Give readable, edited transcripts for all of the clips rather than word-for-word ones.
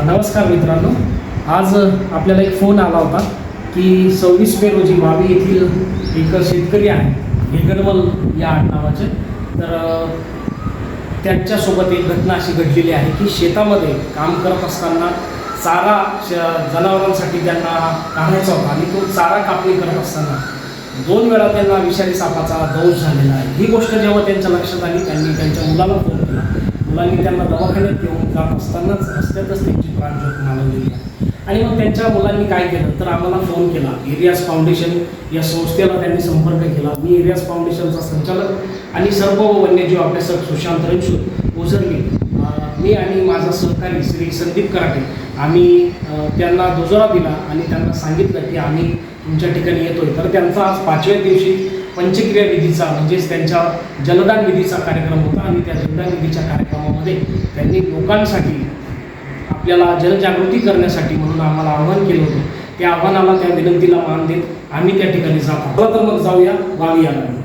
नमस्कार मित्रांनो, आज आपल्याला एक फोन आला होता की 26 मे रोजी वावी येथील एक शेतकरी आहे हेगडमल या नावाचे, तर त्यांच्यासोबत एक घटना अशी घडलेली आहे की शेतामध्ये काम करत असताना चारा जनावरांसाठी त्यांना काढायचा होता आणि तो चारा कापणी करत असताना 2 वेळा त्यांना विषारी सापाचा दंश झालेला आहे। ही गोष्ट जेव्हा त्यांच्या लक्षात आली, त्यांनी त्यांच्या मुलाला फोन केला। मुलांनी त्यांना दवाखान्यात घेऊन जात असतानाच रस्त्यातच त्यांची प्राणज्योत मालवलेली आहे। आणि मग त्यांच्या मुलांनी काय केलं तर आम्हाला फोन केला। एरियाज फाउंडेशन या संस्थेला त्यांनी संपर्क केला। मी एरियाज फाउंडेशनचा संचालक आणि सर्व वन्यजीव अभ्यासक सुशांत रणछोड ओझरली, मी आणि माझा सहकारी श्री संदीप कराटे, आम्ही त्यांना दुजोरा दिला आणि त्यांना सांगितलं की आम्ही तुमच्या ठिकाणी येतोय। तर त्यांचा आज 5व्या दिवशी पंचक्रिया विधीचा म्हणजेच त्यांच्या जलदान विधीचा कार्यक्रम होता आणि त्या जलदान विधीच्या कार्यक्रमामध्ये त्यांनी लोकांसाठी आपल्याला जनजागृती करण्यासाठी म्हणून आम्हाला आवाहन केलं होतं। त्या आव्हानाला, त्या विनंतीला मान देत आम्ही त्या ठिकाणी जात आहोत। तर मग जाऊया वावी या गावी।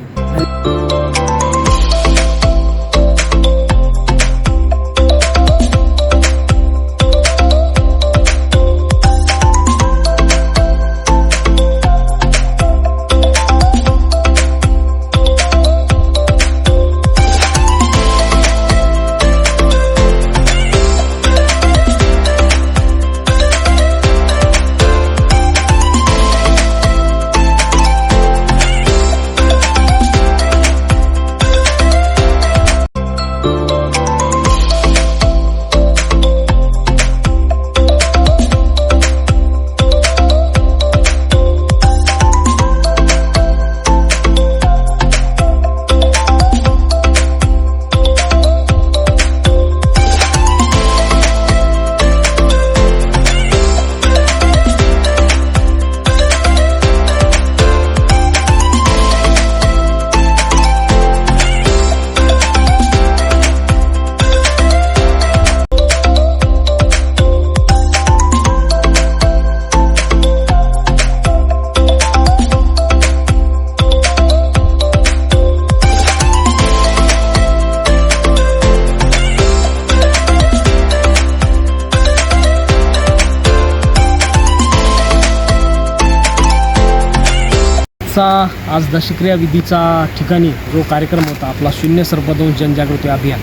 आज दशक्रिया विधीचा ठिकाणी जो कार्यक्रम होता आपला शून्य सर्पदंश जनजागृती अभियान,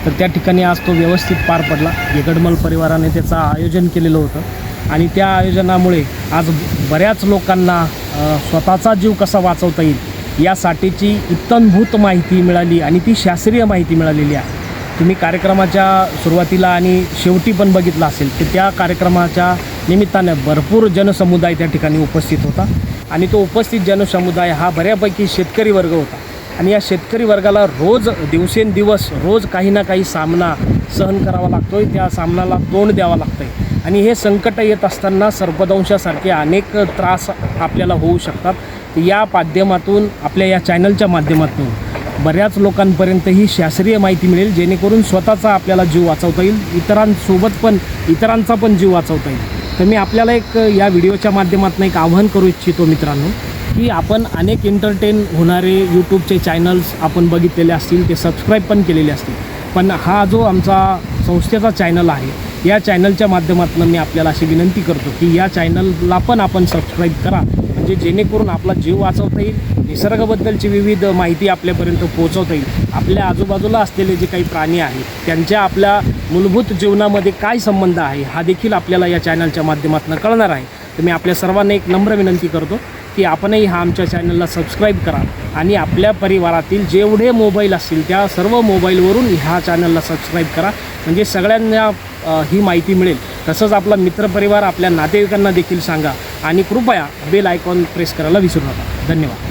तर त्या ठिकाणी आज तो व्यवस्थित पार पडला। हेगडमल परिवाराने त्याचं आयोजन केलेलं होतं आणि त्या आयोजनामुळे आज बऱ्याच लोकांना स्वतःचा जीव कसा वाचवता येईल यासाठीची इत्थंभूत माहिती मिळाली आणि ती शास्त्रीय माहिती मिळालेली आहे। तुम्ही कार्यक्रमाच्या सुरुवातीला आणि शेवटी पण बघितलं असेल की त्या कार्यक्रमाच्या निमित्ताने भरपूर जनसमुदाय त्या ठिकाणी उपस्थित होता आणि तो उपस्थित जनसमुदाय हा बऱ्यापैकी शेतकरी वर्ग होता आणि या शेतकरी वर्गाला रोज दिवसेंदिवस रोज काही ना काही सामना सहन करावा लागतोय, त्या सामनाला तोंड द्यावं लागतंय आणि हे संकट येत असताना सर्पदंशासारखे अनेक त्रास आपल्याला होऊ शकतात। या माध्यमातून, आपल्या या चॅनलच्या माध्यमातून बऱ्याच लोकांपर्यंत ही शास्त्रीय माहिती मिळेल, जेणेकरून स्वतःचा आपल्याला जीव वाचवता येईल, इतरांचा पण जीव वाचवता येईल। तर मी आपल्याला एक या व्हिडिओच्या माध्यमातून एक आव्हान करू इच्छितो मित्रांनो, की आपण अनेक एंटरटेन होणारे यूट्यूबचे चॅनल्स आपण बघितलेले असतील, ते सबस्क्राईब पण केलेले असतील, पण हा जो आमचा संस्थेचा चॅनल आहे, या चॅनलच्या माध्यमातून मी आपल्याला अशी विनंती करतो की या चॅनलला पण आपण सबस्क्राईब करा, म्हणजे जेणेकरून आपला जीव वाचवता येईल, निसर्गाबद्दलची विविध माहिती आपल्यापर्यंत पोहोचवता येईल, आपल्या आजूबाजूला असलेले जे काही प्राणी आहेत त्यांच्या आपल्या मूलभूत जीवनामध्ये काय संबंध आहे हा देखील आपल्याला या चॅनलच्या माध्यमातून कळणार आहे। तर मी आपल्या सर्वांना एक नम्र विनंती करतो की आपणही आमच्या चॅनलला सबस्क्राईब करा आणि आपल्या परिवारातील जेवढे मोबाईल असतील त्या सर्व मोबाईलवरून ह्या चॅनलला सबस्क्राईब करा, म्हणजे सगळ्यांना ही माहिती मिळेल। तसंच आपला मित्रपरिवार, आपल्या नातेवाईकांना देखील सांगा आणि कृपया बेल आयकॉन प्रेस करायला विसरू नका। धन्यवाद।